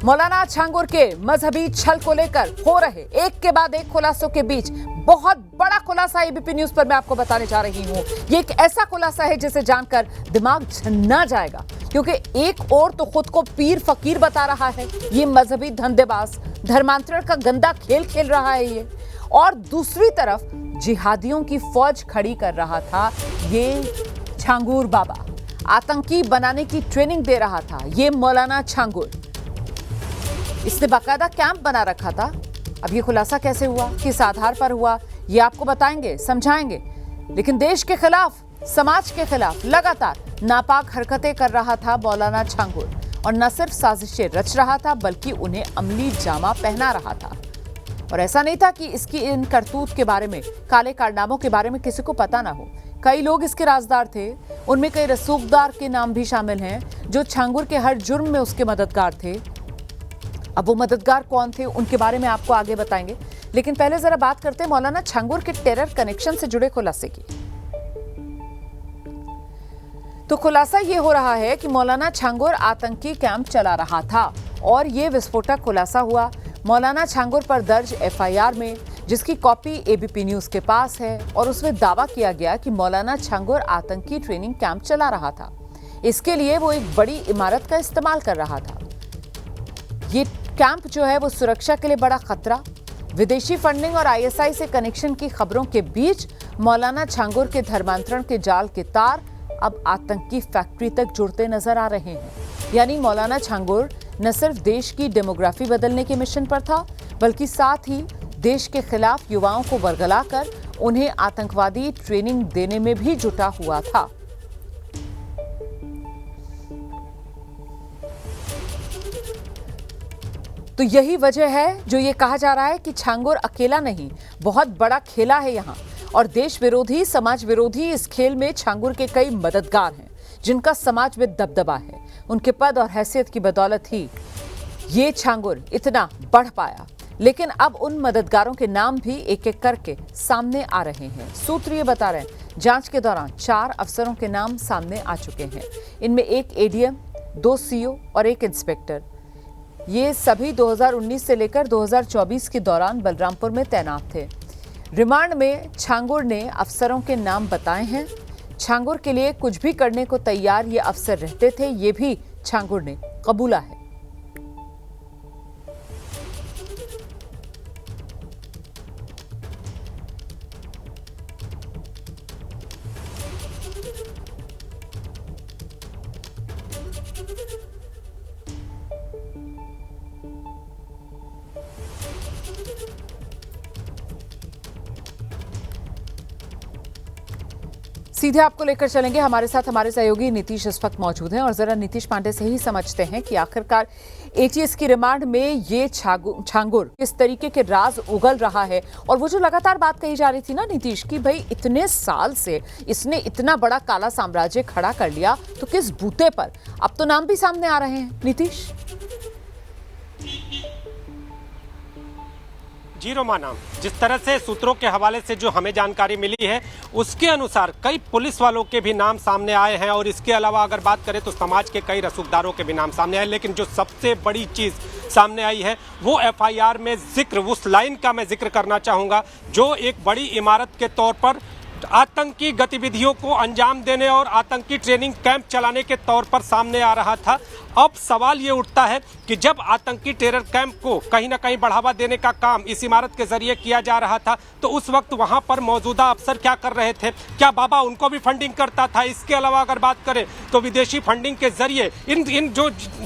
मौलाना छांगुर के मजहबी छल को लेकर हो रहे एक के बाद एक खुलासों के बीच बहुत बड़ा खुलासा एबीपी न्यूज पर मैं आपको बताने जा रही हूं। ये एक ऐसा खुलासा है जिसे जानकर दिमाग झन्ना जाएगा, क्योंकि एक और तो खुद को पीर फकीर बता रहा है ये मजहबी धंधेबाज, धर्मांतरण का गंदा खेल खेल रहा है ये, और दूसरी तरफ जिहादियों की फौज खड़ी कर रहा था ये छांगुर बाबा, आतंकी बनाने की ट्रेनिंग दे रहा था ये मौलाना छांगुर। इसने बाकायदा कैंप बना रखा था। अब ये खुलासा कैसे हुआ, किस आधार पर हुआ, ये आपको बताएंगे, समझाएंगे। लेकिन देश के खिलाफ, समाज के खिलाफ लगातार नापाक हरकतें कर रहा था मौलाना छांगुर, और न सिर्फ साजिशें रच रहा था बल्कि उन्हें अमली जामा पहना रहा था। और ऐसा नहीं था कि इसकी इन करतूत के बारे में, काले कारनामों के बारे में किसी को पता ना हो। कई लोग इसके राजदार थे, उनमें कई रसूखदार के नाम भी शामिल हैं जो छांगुर के हर जुर्म में उसके मददगार थे। अब वो मददगार कौन थे, उनके बारे में आपको आगे बताएंगे, लेकिन पहले जरा बात करते हैं मौलाना छांगुर के टेरर कनेक्शन से जुड़े खुलासे की। तो खुलासा ये हो रहा है कि मौलाना छांगुर आतंकी कैंप चला रहा था, और ये विस्फोटक खुलासा हुआ मौलाना छांगुर पर दर्ज एफआईआर में, जिसकी कॉपी एबीपी न्यूज के पास है, और उसमें दावा किया गया कि मौलाना छांगुर आतंकी ट्रेनिंग कैंप चला रहा था। इसके लिए वो एक बड़ी इमारत का इस्तेमाल कर रहा था। ये कैंप जो है वो सुरक्षा के लिए बड़ा खतरा, विदेशी फंडिंग और आईएसआई से कनेक्शन की खबरों के बीच मौलाना छांगुर के धर्मांतरण के जाल के तार अब आतंकी फैक्ट्री तक जुड़ते नजर आ रहे हैं। यानी मौलाना छांगुर न सिर्फ देश की डेमोग्राफी बदलने के मिशन पर था, बल्कि साथ ही देश के खिलाफ युवाओं को वर्गलाकर उन्हें आतंकवादी ट्रेनिंग देने में भी जुटा हुआ था। तो यही वजह है जो ये कहा जा रहा है कि छांगुर अकेला नहीं, बहुत बड़ा खेला है यहाँ, और देश विरोधी, समाज विरोधी इस खेल में छांगुर के कई मददगार हैं जिनका समाज में दबदबा है। उनके पद और हैसियत की बदौलत ही ये छांगुर इतना बढ़ पाया। लेकिन अब उन मददगारों के नाम भी एक एक करके सामने आ रहे हैं। सूत्र ये बता रहे हैं जांच के दौरान 4 अफसरों के नाम सामने आ चुके हैं। इनमें एक एडीएम, 2 सीओ और 1 इंस्पेक्टर। ये सभी 2019 से लेकर 2024 के दौरान बलरामपुर में तैनात थे। रिमांड में छांगुर ने अफसरों के नाम बताए हैं। छांगुर के लिए कुछ भी करने को तैयार ये अफसर रहते थे, ये भी छांगुर ने कबूला है। सीधे आपको लेकर चलेंगे, हमारे साथ हमारे सहयोगी नीतीश इस वक्त मौजूद हैं, और जरा नीतीश पांडे से ही समझते हैं कि आखिरकार एटीएस की रिमांड में ये छांगुर किस तरीके के राज उगल रहा है। और वो जो लगातार बात कही जा रही थी ना नीतीश की, भाई इतने साल से इसने इतना बड़ा काला साम्राज्य खड़ा कर लिया, तो किस बूते पर? अब तो नाम भी सामने आ रहे हैं नीतीश। जी रोमा, नाम जिस तरह से सूत्रों के हवाले से जो हमें जानकारी मिली है उसके अनुसार कई पुलिस वालों के भी नाम सामने आए हैं, और इसके अलावा अगर बात करें तो समाज के कई रसूखदारों के भी नाम सामने आए। लेकिन जो सबसे बड़ी चीज़ सामने आई है वो एफआईआर में जिक्र, उस लाइन का मैं जिक्र करना चाहूँगा जो एक बड़ी इमारत के तौर पर आतंकी गतिविधियों को अंजाम देने और आतंकी ट्रेनिंग कैंप चलाने के तौर पर सामने आ रहा था। अब सवाल ये उठता है कि जब आतंकी टेरर कैंप को कहीं ना कहीं बढ़ावा देने का काम इस इमारत के जरिए किया जा रहा था, तो उस वक्त वहां पर मौजूदा अफसर क्या कर रहे थे? क्या बाबा उनको भी फंडिंग करता था? इसके अलावा अगर बात करें तो विदेशी फंडिंग के जरिए इन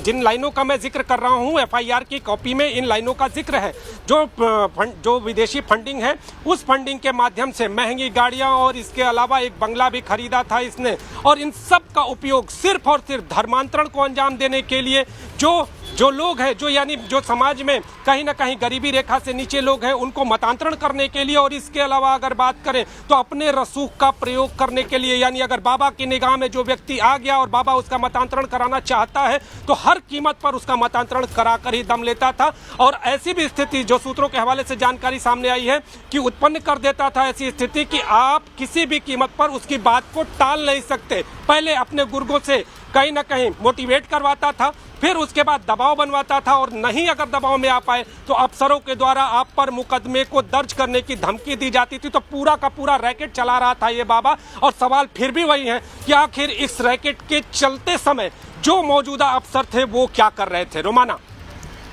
जिन लाइनों का मैं जिक्र कर रहा हूँ, एफआईआर की कॉपी में इन लाइनों का जिक्र है। जो विदेशी फंडिंग है, उस फंडिंग के माध्यम से महंगी गाड़ियाँ और इसके अलावा एक बंगला भी खरीदा था इसने, और इन सब का उपयोग सिर्फ और सिर्फ धर्मांतरण को अंजाम देने के लिए जो लोग हैं, जो समाज में कहीं ना कहीं गरीबी रेखा से नीचे लोग हैं, उनको मतांतरण करने के लिए, और इसके अलावा अगर बात करें तो अपने रसूख का प्रयोग करने के लिए। यानी अगर बाबा की निगाह में जो व्यक्ति आ गया और बाबा उसका मतांतरण कराना चाहता है तो हर कीमत पर उसका मतांतरण कराकर ही दम लेता था। और ऐसी भी स्थिति जो सूत्रों के हवाले से जानकारी सामने आई है कि उत्पन्न कर देता था ऐसी स्थिति कि आप किसी भी कीमत पर उसकी बात को टाल नहीं सकते। पहले अपने गुर्गों से कहीं ना कहीं मोटिवेट करवाता था, फिर उसके बाद दबाव बनवाता था, और नहीं अगर दबाव में आ पाए तो अफसरों के द्वारा आप पर मुकदमे को दर्ज करने की धमकी दी जाती थी। तो पूरा का पूरा रैकेट चला रहा था ये बाबा। और सवाल फिर भी वही है कि आखिर इस रैकेट के चलते समय जो मौजूदा अफसर थे वो क्या कर रहे थे। रोमाना,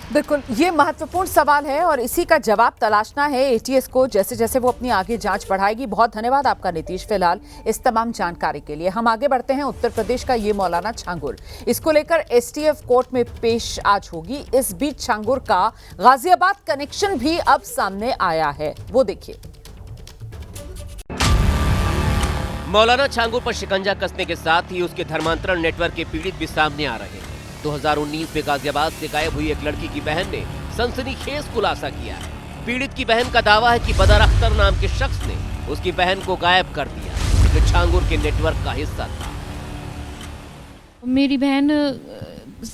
बिल्कुल, ये महत्वपूर्ण सवाल है और इसी का जवाब तलाशना है एटीएस को, जैसे जैसे वो अपनी आगे जांच बढ़ाएगी। बहुत धन्यवाद आपका नीतीश, फिलहाल इस तमाम जानकारी के लिए। हम आगे बढ़ते हैं। उत्तर प्रदेश का ये मौलाना छांगुर, इसको लेकर एसटीएफ कोर्ट में पेश आज होगी। इस बीच छांगुर का गाजियाबाद कनेक्शन भी अब सामने आया है, वो देखिए। मौलाना छांगुर पर शिकंजा कसने के साथ ही उसके धर्मांतरण नेटवर्क के पीड़ित भी सामने आ रहे हैं। 2019 में गाजियाबाद से गायब हुई एक लड़की की बहन ने सनसनीखेज खुलासा किया है। पीड़ित की बहन का दावा है कि बदर अख्तर नाम के शख्स ने उसकी बहन को गायब कर दिया, जो छांगुर के नेटवर्क का हिस्सा था। मेरी बहन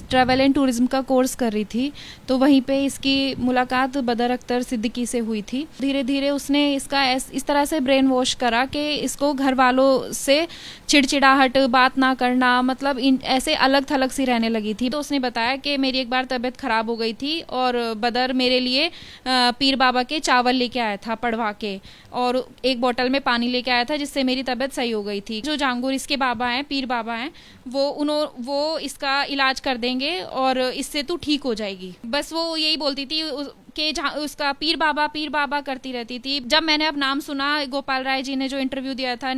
ट्रैवल एंड टूरिज्म का कोर्स कर रही थी, तो वहीं पे इसकी मुलाकात बदर अख्तर सिद्दीकी से हुई थी। धीरे धीरे उसने इसका इस तरह से ब्रेन वॉश करा कि इसको घर वालों से चिड़चिड़ाहट, बात ना करना, मतलब ऐसे अलग थलग सी रहने लगी थी। तो उसने बताया कि मेरी एक बार तबीयत खराब हो गई थी और बदर मेरे लिए पीर बाबा के चावल लेके आया था पढ़वा के, और एक बोतल में पानी लेके आया था, जिससे मेरी तबीयत सही हो गई थी। जो छांगुर इसके बाबा हैं, पीर बाबा हैं, वो इसका इलाज कर देंगे और इससे तू ठीक हो जाएगी। बस वो यही बोलती थी कि उसका पीर बाबा करती रहती थी। जब मैंने अब नाम सुना, गोपाल राय जी ने जो इंटरव्यू दिया था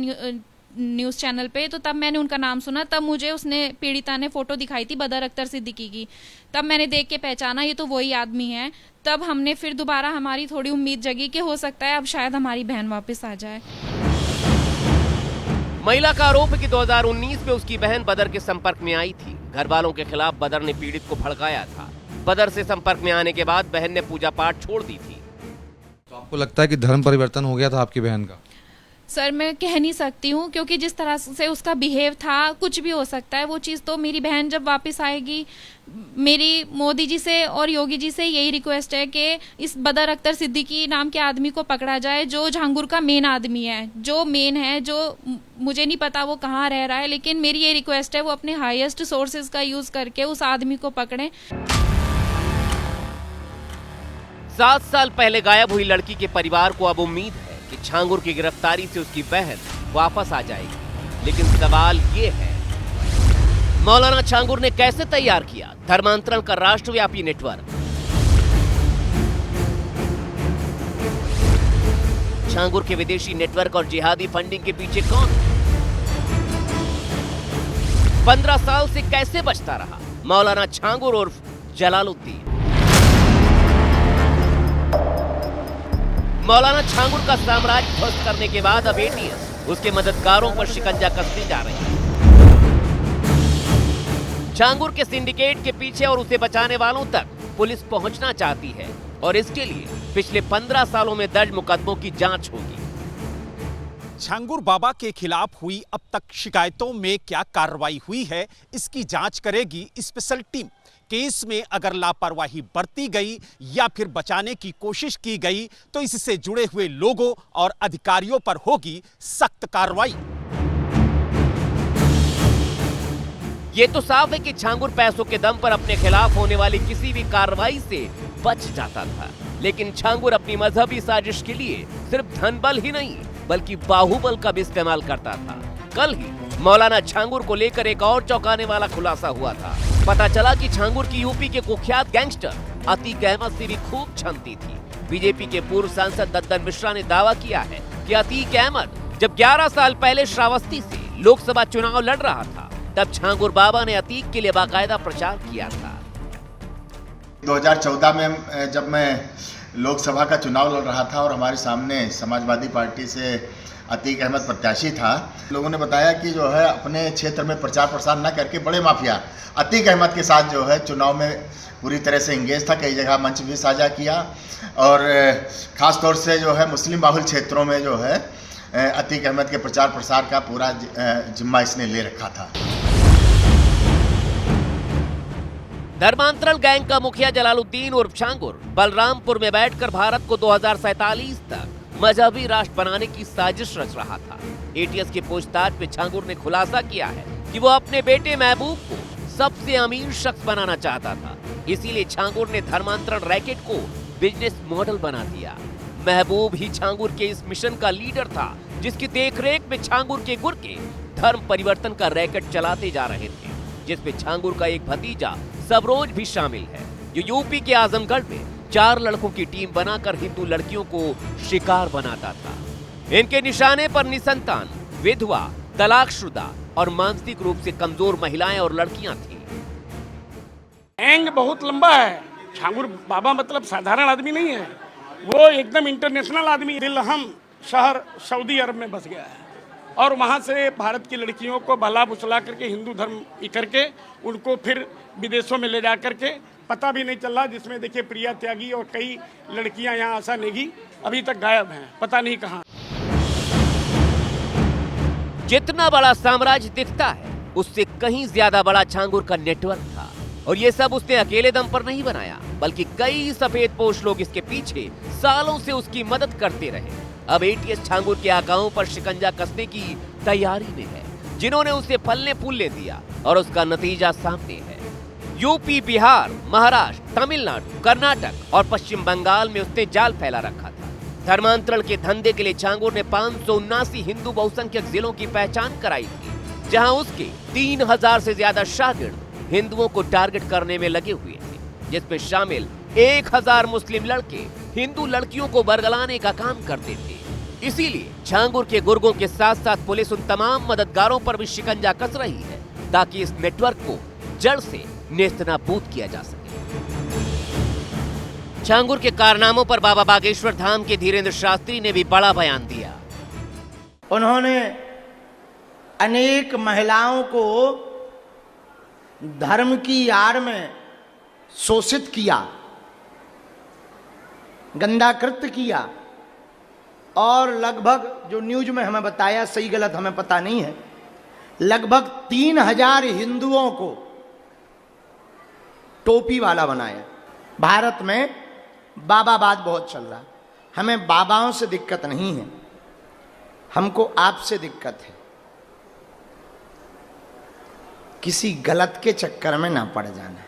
न्यूज़ चैनल पे, तो तब मैंने उनका नाम सुना। तब मुझे उसने पीड़िता ने फोटो दिखाई थी बदर अख्तर सिद्दीकी की। तब मैंने देख के पहचाना ये तो वही आदमी है। तब हमने फिर दोबारा हमारी थोड़ी उम्मीद जगी कि हो सकता है अब शायद हमारी बहन वापस आ जाए। महिला का आरोप है कि 2019 में उसकी बहन बदर के संपर्क में आई थी। घर वालों के खिलाफ बदर ने पीड़ित को भड़काया था। बदर से संपर्क में आने के बाद बहन ने पूजा पाठ छोड़ दी थी। तो आपको लगता है कि धर्म परिवर्तन हो गया था आपकी बहन का? सर, मैं कह नहीं सकती हूँ, क्योंकि जिस तरह से उसका बिहेव था, कुछ भी हो सकता है। वो चीज़ तो मेरी बहन जब वापस आएगी, मेरी मोदी जी से और योगी जी से यही रिक्वेस्ट है कि इस बदर अख्तर सिद्दीकी नाम के आदमी को पकड़ा जाए, जो छांगुर का मेन आदमी है, जो मेन है, जो मुझे नहीं पता वो कहाँ रह रहा है, लेकिन मेरी ये रिक्वेस्ट है वो अपने हाईएस्ट सोर्सेज का यूज करके उस आदमी को पकड़ें। 7 साल पहले गायब हुई लड़की के परिवार को अब उम्मीद है कि छांगुर की गिरफ्तारी से उसकी बहन वापस आ जाएगी। लेकिन सवाल ये है, मौलाना छांगुर ने कैसे तैयार किया धर्मांतरण का राष्ट्रव्यापी नेटवर्क? छांगुर के विदेशी नेटवर्क और जिहादी फंडिंग के पीछे कौन है? 15 साल से कैसे बचता रहा मौलाना छांगुर उर्फ जलालुद्दीन? मौलाना छांगुर का साम्राज्य ध्वस्त करने के बाद अब एटीएस उसके मददगारों पर शिकंजा कसने जा रही है। छांगुर के सिंडिकेट के पीछे और उसे बचाने वालों तक पुलिस पहुंचना चाहती है, और इसके लिए पिछले 15 सालों में दर्ज मुकदमों की जांच होगी। छांगुर बाबा के खिलाफ हुई अब तक शिकायतों में क्या कार्रवाई हुई है, इसकी जांच करेगी स्पेशल टीम। केस में अगर लापरवाही बरती गई या फिर बचाने की कोशिश की गई तो इससे जुड़े हुए लोगों और अधिकारियों पर होगी सख्त कार्रवाई। ये तो साफ है कि छांगुर पैसों के दम पर अपने खिलाफ होने वाली किसी भी कार्रवाई से बच जाता था। लेकिन छांगुर अपनी मजहबी साजिश के लिए सिर्फ धनबल ही नहीं बल्कि बाहुबल का भी इस्तेमाल करता था। कल ही मौलाना छांगुर को लेकर एक और चौंकाने वाला खुलासा हुआ था। पता चला कि छांगुर की यूपी के कुख्यात गैंगस्टर अतीक अहमद से भी खूब छनती थी। बीजेपी के पूर्व सांसद दद्दन मिश्रा ने दावा किया है कि अतीक अहमद जब 11 साल पहले श्रावस्ती से लोकसभा चुनाव लड़ रहा था, तब छांगुर बाबा ने अतीक के लिए बाकायदा प्रचार किया था। 2014 में जब मैं लोकसभा का चुनाव लड़ रहा था और हमारे सामने समाजवादी पार्टी से अतीक अहमद प्रत्याशी था, लोगों ने बताया कि जो है अपने क्षेत्र में प्रचार प्रसार न करके बड़े माफिया अतीक अहमद के साथ जो है चुनाव में पूरी तरह से इंगेज था। कई जगह मंच भी साझा किया और ख़ास तौर से जो है मुस्लिम बाहुल क्षेत्रों में जो है अतीक अहमद के प्रचार प्रसार का पूरा जिम्मा इसने ले रखा था। धर्मांतरण गैंग का मुखिया जलालुद्दीन उर्फ छांगुर बलरामपुर में बैठकर भारत को 2047 तक मजहबी राष्ट्र बनाने की साजिश रच रहा था। एटीएस की पूछताछ में छांगुर ने खुलासा किया है कि वो अपने बेटे महबूब को सबसे अमीर शख्स बनाना चाहता था। इसीलिए छांगुर ने धर्मांतरण रैकेट को बिजनेस मॉडल बना दिया। महबूब ही छांगुर के इस मिशन का लीडर था, जिसकी देखरेख में छांगुर के गुर्गे धर्म परिवर्तन का रैकेट चलाते जा रहे थे, जिसमें छांगुर का एक भतीजा सबरोज भी शामिल है, जो यूपी के आजमगढ़ में 4 लड़कों की टीम बनाकर हिंदू लड़कियों को शिकार बनाता था। इनके निशाने पर निसंतान, विधवा, तलाकशुदा और मानसिक रूप से कमजोर महिलाएं और लड़कियां थीं। गैंग बहुत लंबा है। छांगुर बाबा मतलब साधारण आदमी नहीं है, वो एकदम इंटरनेशनल आदमी। दिलहम शहर सऊदी अरब में बस गया है और वहाँ से भारत की लड़कियों को भला फुसला करके हिंदू धर्म करके उनको फिर विदेशों में ले जा करके पता भी नहीं चल रहा, जिसमें देखिए प्रिया त्यागी और कई लड़कियां यहाँ आशा नेगी अभी तक गायब हैं, पता नहीं कहाँ। जितना बड़ा साम्राज्य दिखता है, उससे कहीं ज्यादा बड़ा छांगुर का नेटवर्क था। और ये सब उसने अकेले दम पर नहीं बनाया, बल्कि कई सफेदपोश लोग इसके पीछे सालों से उसकी मदद करते रहे। अब एटीएस छांगुर के आकाओं पर शिकंजा कसने की तैयारी में है, जिन्होंने उसे फलने फूलने दिया, और उसका नतीजा सामने है। यूपी, बिहार, महाराष्ट्र, तमिलनाडु, कर्नाटक और पश्चिम बंगाल में उसने जाल फैला रखा था। धर्मांतरण के धंधे के लिए छांगुर ने 579 हिंदू बहुसंख्यक जिलों की पहचान कराई थी, जहां उसके 3000 से ज्यादा शागिर्द हिंदुओं को टारगेट करने में लगे हुए थे, जिसमें शामिल 1000 मुस्लिम लड़के हिंदू लड़कियों को बरगलाने का काम करते थे। इसीलिए छांगुर के गुर्गों के साथ साथ पुलिस उन तमाम मददगारों पर भी शिकंजा कस रही है, ताकि इस नेटवर्क को जड़ से नेस्तनाबूद किया जा सके। छांगुर के कारनामों पर बाबा बागेश्वर धाम के धीरेन्द्र शास्त्री ने भी बड़ा बयान दिया। उन्होंने अनेक महिलाओं को धर्म की आड़ में शोषित किया, गंदा कृत्य किया, और लगभग जो न्यूज में हमें बताया, सही गलत हमें पता नहीं है, लगभग 3000 हिंदुओं को टोपी वाला बनाया। भारत में बाबावाद बहुत चल रहा, हमें बाबाओं से दिक्कत नहीं है, हमको आपसे दिक्कत है। किसी गलत के चक्कर में ना पड़ जाना।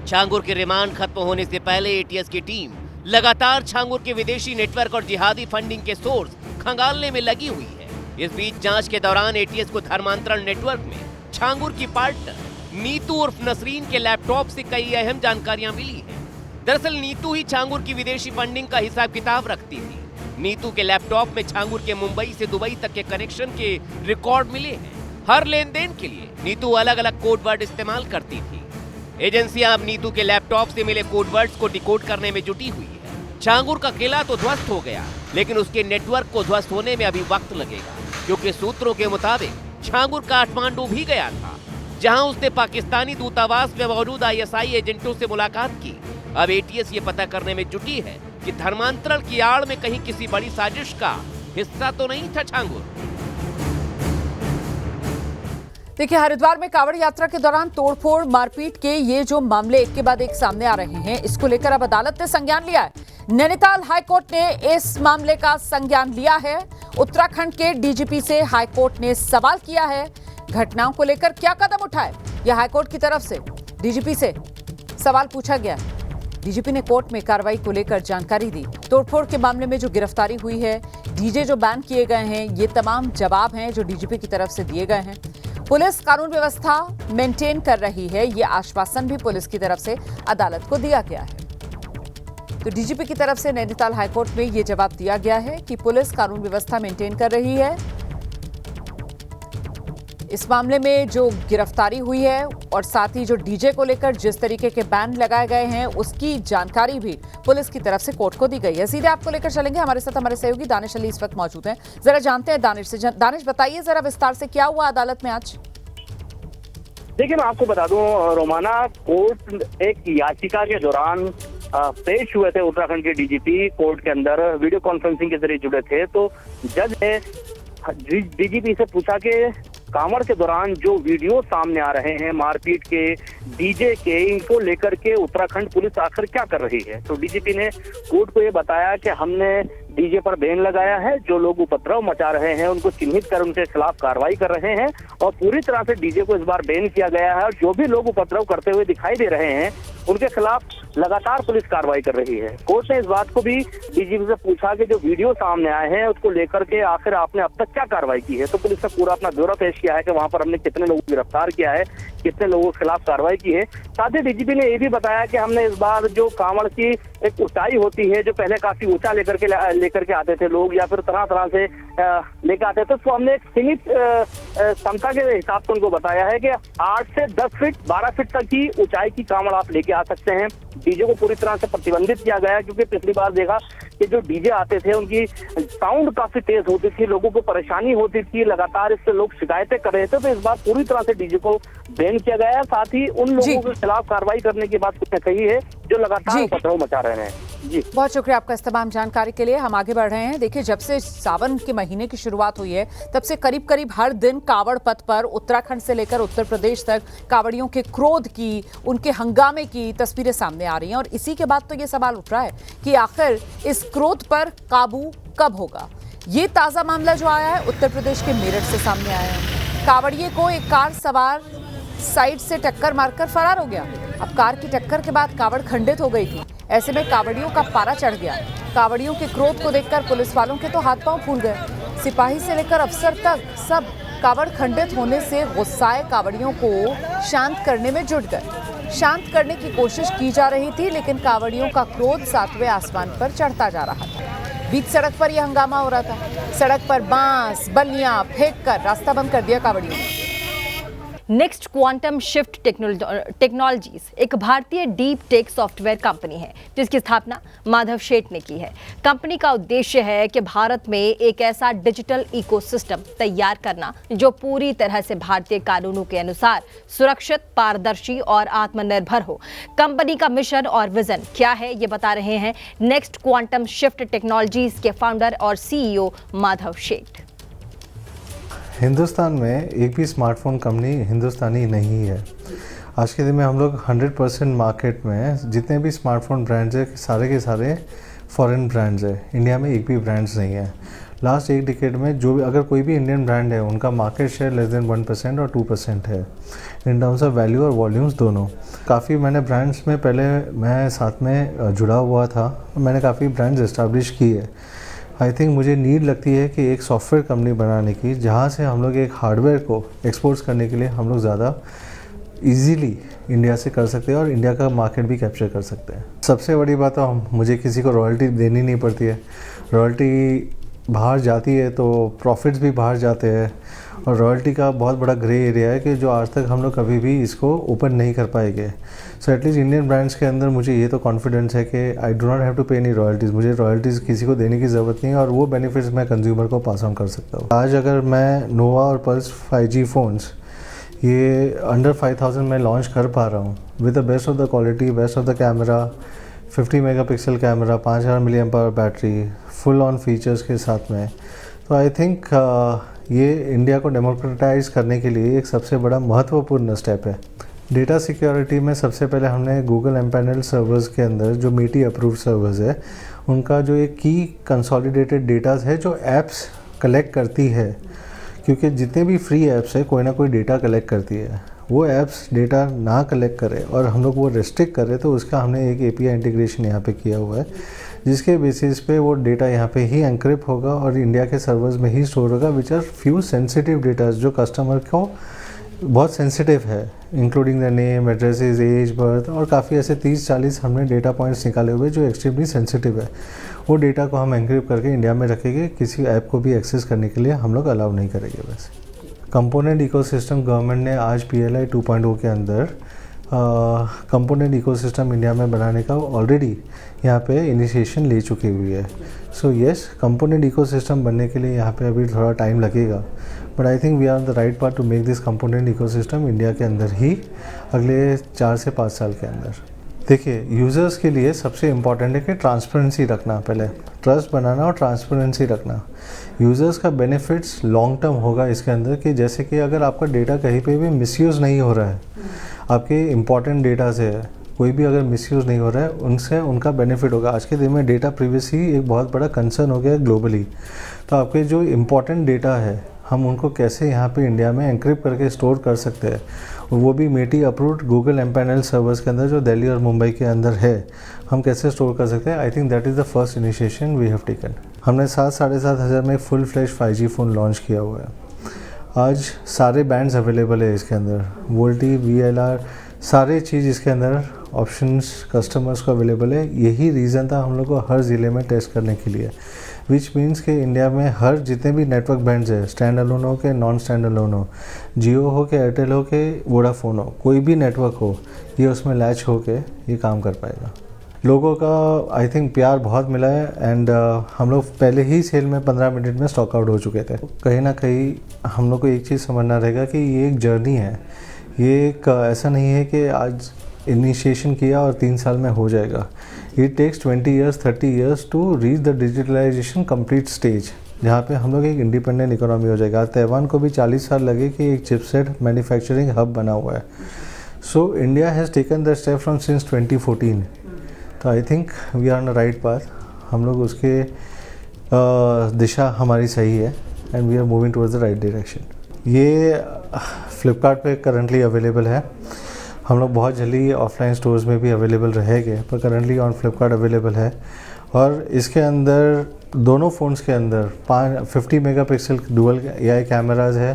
छांगुर के रिमांड खत्म होने से पहले एटीएस की टीम लगातार छांगुर के विदेशी नेटवर्क और जिहादी फंडिंग के सोर्स खंगालने में लगी हुई है। इस बीच जांच के दौरान एटीएस को धर्मांतरण नेटवर्क में छांगुर की पार्टनर नीतू उर्फ नसरीन के लैपटॉप से कई अहम जानकारियां मिली हैं। दरअसल नीतू ही छांगुर की विदेशी फंडिंग का हिसाब किताब रखती थी। नीतू के लैपटॉप में छांगुर के मुंबई से दुबई तक के कनेक्शन के रिकॉर्ड मिले हैं। हर लेन देन के लिए नीतू अलग अलग कोड वर्ड इस्तेमाल करती थी। एजेंसियां अब नीतू के लैपटॉप से मिले कोड वर्ड्स को डिकोड करने में जुटी हुई है। छांगुर का किला तो ध्वस्त हो गया, लेकिन उसके नेटवर्क को ध्वस्त होने में अभी वक्त लगेगा, क्योंकि सूत्रों के मुताबिक छांगुर काठमांडू भी गया था, जहां उसने पाकिस्तानी दूतावास में मौजूद आईएसआई एजेंटों से मुलाकात की। अब एटीएस ये पता करने में जुटी है कि धर्मांतरण की आड़ में कहीं किसी बड़ी साजिश का हिस्सा तो नहीं था छांगुर। देखिए, हरिद्वार में कांवड़ यात्रा के दौरान तोड़फोड़, मारपीट के ये जो मामले एक के बाद एक सामने आ रहे हैं, इसको लेकर अब अदालत ने संज्ञान लिया है। नैनीताल हाईकोर्ट ने इस मामले का संज्ञान लिया है। उत्तराखंड के डीजीपी से हाईकोर्ट ने सवाल किया है, घटनाओं को लेकर क्या कदम उठाए, यह हाईकोर्ट की तरफ से डीजीपी से सवाल पूछा गया। डीजीपी ने कोर्ट में कार्रवाई को लेकर जानकारी दी। तोड़फोड़ के मामले में जो गिरफ्तारी हुई है, डीजे जो बैन किए गए हैं, ये तमाम जवाब हैं जो डीजीपी की तरफ से दिए गए हैं। पुलिस कानून व्यवस्था मेंटेन कर रही है, ये आश्वासन भी पुलिस की तरफ से अदालत को दिया गया है। तो डीजीपी की तरफ से नैनीताल हाईकोर्ट में ये जवाब दिया गया है कि पुलिस कानून व्यवस्था मेंटेन कर रही है। इस मामले में जो गिरफ्तारी हुई है और साथ ही जो डीजे को लेकर जिस तरीके के बैन लगाए गए हैं, उसकी जानकारी भी पुलिस की तरफ से कोर्ट को दी गई है। सीधे आपको लेकर चलेंगे, हमारे साथ हमारे सहयोगी दानिश अली इस वक्त मौजूद हैं। जरा जानते हैं दानिश से। दानिश, बताइए जरा विस्तार से क्या हुआ अदालत में आज। देखिए, मैं आपको बता दूं रोमाना, कोर्ट एक याचिका के दौरान पेश हुए थे। उत्तराखंड के डीजीपी कोर्ट के अंदर वीडियो कॉन्फ्रेंसिंग के जरिए जुड़े थे, तो जज ने डीजीपी से पूछा कि कांवड़ के दौरान जो वीडियो सामने आ रहे हैं, मारपीट के, डीजे के इनको लेकर के उत्तराखंड पुलिस आखिर क्या कर रही है। तो डीजीपी ने कोर्ट को ये बताया कि हमने डीजे पर बैन लगाया है, जो लोग उपद्रव मचा रहे हैं उनको चिन्हित कर उनके खिलाफ कार्रवाई कर रहे हैं और पूरी तरह से डीजे को इस बार बैन किया गया है और जो भी लोग उपद्रव करते हुए दिखाई दे रहे हैं उनके खिलाफ लगातार पुलिस कार्रवाई कर रही है। कोर्ट ने इस बात को भी डीजीपी से पूछा कि जो वीडियो सामने आए हैं उसको लेकर के आखिर आपने अब तक क्या कार्रवाई की है। तो पुलिस ने पूरा अपना ब्यौरा पेश किया है कि वहां पर हमने कितने लोगों को गिरफ्तार किया है, कितने लोगों के खिलाफ कार्रवाई की है। साथ ही डीजीपी ने ये भी बताया कि हमने इस बार जो कांवड़ की एक ऊंचाई होती है, जो पहले काफी ऊंचा लेकर के आते थे लोग या फिर तरह तरह से लेकर आते थे, तो हमने एक सीमित क्षमता के हिसाब से उनको बताया है कि 8 से 10 फीट 12 फीट तक की ऊंचाई की कांवड़ आप लेके आ सकते हैं। डीजे को पूरी तरह से प्रतिबंधित किया गया है क्योंकि पिछली बार देखा कि जो डीजे आते थे उनकी साउंड काफी तेज होती थी, लोगों को परेशानी होती थी, लगातार इससे लोग शिकायतें कर रहे थे। तो इस बार पूरी तरह से डीजे को बैन किया गया है। साथ ही उन लोगों के खिलाफ कार्रवाई करने की बात उसने कही है जो लगातार उपद्रव मचा रहे हैं। जी बहुत शुक्रिया आपका इस तमाम जानकारी के लिए। हम आगे बढ़ रहे हैं। देखिए, जब से सावन के महीने की शुरुआत हुई है तब से करीब करीब हर दिन कावड़ पथ पर उत्तराखंड से लेकर उत्तर प्रदेश तक कावड़ियों के क्रोध की, उनके हंगामे की तस्वीरें सामने आ रही हैं और इसी के बाद तो ये सवाल उठ रहा है कि आखिर इस क्रोध पर काबू कब होगा। ये ताजा मामला जो आया है उत्तर प्रदेश के मेरठ से सामने आया है। कावड़िए को एक कार सवार साइड से टक्कर मारकर फरार हो गया। अब कार की टक्कर के बाद कावड़ खंडित हो गई थी। ऐसे में कावड़ियों का पारा चढ़ गया। कावड़ियों के क्रोध को देखकर पुलिस वालों के तो हाथ पांव फूल गए। सिपाही से लेकर अफसर तक सब कावड़ खंडित होने से गुस्साए कावड़ियों को शांत करने में जुट गए। शांत करने की कोशिश की जा रही थी लेकिन कावड़ियों का क्रोध 7वें आसमान पर चढ़ता जा रहा था। बीच सड़क पर यह हंगामा हो रहा था। सड़क पर बांस बल्लियां फेंक कर रास्ता बंद कर दिया कावड़ियों ने। नेक्स्ट क्वांटम शिफ्ट टेक्नोलॉजीज एक भारतीय डीप टेक सॉफ्टवेयर कंपनी है जिसकी स्थापना माधव शेठ ने की है। कंपनी का उद्देश्य है कि भारत में एक ऐसा डिजिटल इकोसिस्टम तैयार करना जो पूरी तरह से भारतीय कानूनों के अनुसार सुरक्षित, पारदर्शी और आत्मनिर्भर हो। कंपनी का मिशन और विजन क्या है ये बता रहे हैं नेक्स्ट क्वांटम शिफ्ट टेक्नोलॉजीज के फाउंडर और सीईओ माधव शेठ। हिंदुस्तान में एक भी स्मार्टफोन कंपनी हिंदुस्तानी नहीं है। आज के दिन में हम लोग 100% मार्केट में जितने भी स्मार्टफोन ब्रांड्स हैं सारे के सारे फॉरेन ब्रांड्स हैं। इंडिया में एक भी ब्रांड्स नहीं है। लास्ट एक डिकेड में जो भी अगर कोई भी इंडियन ब्रांड है उनका मार्केट शेयर लेस देन 1% और 2% है इन टर्म्स ऑफ वैल्यू और वॉल्यूम्स दोनों। काफ़ी मैंने ब्रांड्स में पहले मैं साथ में जुड़ा हुआ था, मैंने काफ़ी ब्रांड्स इस्टेब्लिश की है। आई थिंक मुझे नीड लगती है कि एक सॉफ्टवेयर कंपनी बनाने की जहाँ से हम लोग एक हार्डवेयर को एक्सपोर्ट्स करने के लिए हम लोग ज़्यादा इजीली इंडिया से कर सकते हैं और इंडिया का मार्केट भी कैप्चर कर सकते हैं। सबसे बड़ी बात तो मुझे किसी को रॉयल्टी देनी नहीं पड़ती है। रॉयल्टी बाहर जाती है तो प्रॉफिट्स भी बाहर जाते हैं और रॉयल्टी का बहुत बड़ा ग्रे एरिया है कि जो आज तक हम लोग कभी भी इसको ओपन नहीं कर पाएंगे। सो एटलीस्ट इंडियन ब्रांड्स के अंदर मुझे ये तो कॉन्फिडेंस है कि I do not have to pay any royalties. मुझे रॉयल्टीज़ किसी को देने की ज़रूरत नहीं है और वो बेनिफिट्स मैं कंज्यूमर को पास ऑन कर सकता हूँ। आज अगर मैं नोवा और पल्स 5G फ़ोन्स ये अंडर 5000 में लॉन्च कर पा रहा हूँ with the best of the quality, best of the camera, 50 megapixel camera, 5000 million power battery, full on features के साथ में, तो आई थिंक ये इंडिया को डेमोक्रेटाइज करने के लिए एक सबसे बड़ा महत्वपूर्ण स्टेप है। डेटा सिक्योरिटी में सबसे पहले हमने गूगल एम्पैनल सर्वर्स के अंदर जो मीटी अप्रूव्ड सर्वर्स है उनका जो एक की कंसोलिडेटेड डेटास है जो एप्स कलेक्ट करती है, क्योंकि जितने भी फ्री एप्स है कोई ना कोई डेटा कलेक्ट करती है। वो एप्स डेटा ना कलेक्ट करे और हम लोग वो रिस्ट्रिक्ट करें तो उसका हमने एक API इंटीग्रेशन यहाँ पे किया हुआ है जिसके बेसिस पे वो डेटा यहाँ पे ही एनक्रिप्ट होगा और इंडिया के सर्वर्स में ही स्टोर होगा which are few sensitive data जो कस्टमर को बहुत सेंसिटिव है, including the name, addresses, age, birth और काफ़ी ऐसे 30-40 हमने डेटा पॉइंट्स निकाले हुए जो एक्सट्रीमली सेंसिटिव है। वो डेटा को हम एनक्रिप्ट करके इंडिया में रखेंगे, किसी ऐप को भी एक्सेस करने के लिए हम लोग अलाउ नहीं करेंगे। वैसे कंपोनेंट इकोसिस्टम गवर्नमेंट ने आज PLI 2.0 के अंदर कंपोनेंट इकोसिस्टम इंडिया में बनाने का ऑलरेडी यहाँ पे इनिशिएशन ले चुकी हुई है। सो येस, कंपोनेंट इकोसिस्टम बनने के लिए यहाँ पे अभी थोड़ा टाइम लगेगा, but I think we are the right part to make this component ecosystem India के अंदर ही अगले 4 से 5 साल के अंदर। देखिए, यूज़र्स के लिए सबसे इम्पॉर्टेंट है कि ट्रांसपेरेंसी रखना, पहले ट्रस्ट बनाना और ट्रांसपेरेंसी रखना। यूज़र्स का बेनिफिट्स लॉन्ग टर्म होगा इसके अंदर, कि जैसे कि अगर आपका डेटा कहीं पे भी मिसयूज़ नहीं हो रहा है, आपके इम्पॉर्टेंट डेटा से कोई भी अगर मिसयूज़ नहीं हो रहा है, उनसे उनका बेनिफिट होगा। आज के दिन में डेटा प्रिवेसी एक बहुत बड़ा कंसर्न हो गया है ग्लोबली। तो आपके जो इम्पॉर्टेंट डेटा है, हम उनको कैसे यहाँ पे इंडिया में एनक्रिप्ट करके स्टोर कर सकते हैं, वो भी मेटी अप्रूव्ड गूगल एमपैनल सर्वर्स के अंदर जो दिल्ली और मुंबई के अंदर है, हम कैसे स्टोर कर सकते हैं। I think that is the first initiation we have taken. हमने 7-7.5 हज़ार में full flash 5G phone launch किया हुआ है। आज सारे बैंड्स अवेलेबल है इसके अंदर, वोल्टी, VLR, सारे चीज़ इसके अंदर ऑप्शंस कस्टमर्स को अवेलेबल है। यही रीज़न था हम लोग को हर ज़िले में टेस्ट करने के लिए, विच मीन्स कि इंडिया में हर जितने भी नेटवर्क बैंड्स है, स्टैंड अलोन हो के नॉन स्टैंड अलोन हो, जियो हो के एयरटेल हो के वोडाफोन हो, कोई भी नेटवर्क हो, ये उसमें लैच हो के ये काम कर पाएगा। लोगों का आई थिंक प्यार बहुत मिला है एंड हम लोग पहले ही सेल में 15 मिनट में स्टॉक आउट हो चुके थे। कहीं ना कहीं हम लोग को एक चीज़ समझना रहेगा कि ये एक जर्नी है, ये एक ऐसा नहीं है कि आज इनिशिएशन किया और 3 साल में हो जाएगा। It takes 20 years 30 years to reach the digitalisation complete stage, जहाँ पे हम लोग एक इंडिपेंडेंट इकोनॉमी हो जाएगा। ताइवान को भी 40 साल लगे कि एक चिपसेट मैन्युफैक्चरिंग हब बना हुआ है। So India has taken the step from since 2014। तो I think we are on the right path. हम लोग उसके दिशा हमारी सही है and we are moving towards the right direction. ये फ्लिपकार्ट पे करंटली अवेलेबल है। हम लोग बहुत जल्दी ऑफलाइन स्टोर्स में भी अवेलेबल रहेंगे, पर करंटली ऑन फ्लिपकार्ट अवेलेबल है। और इसके अंदर दोनों फ़ोन्स के अंदर 50 मेगापिक्सल डुअल AI कैमराज है,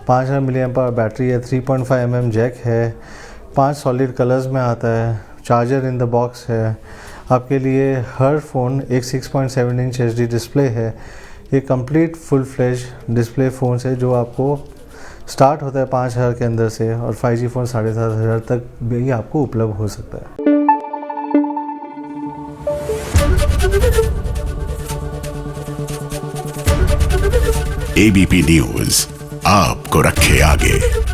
5000 mAh बैटरी है, 3.5 mm जैक है, 5 सॉलिड कलर्स में आता है, चार्जर इन द बॉक्स है। आपके लिए हर फ़ोन एक 6.7 इंच HD डिस्प्ले है। ये complete full flash display phones है जो आपको स्टार्ट होता है 5000 के अंदर से, और 5G फ़ोन 7500 तक भी आपको उपलब्ध हो सकता है। ABP न्यूज़ आपको रखे आगे।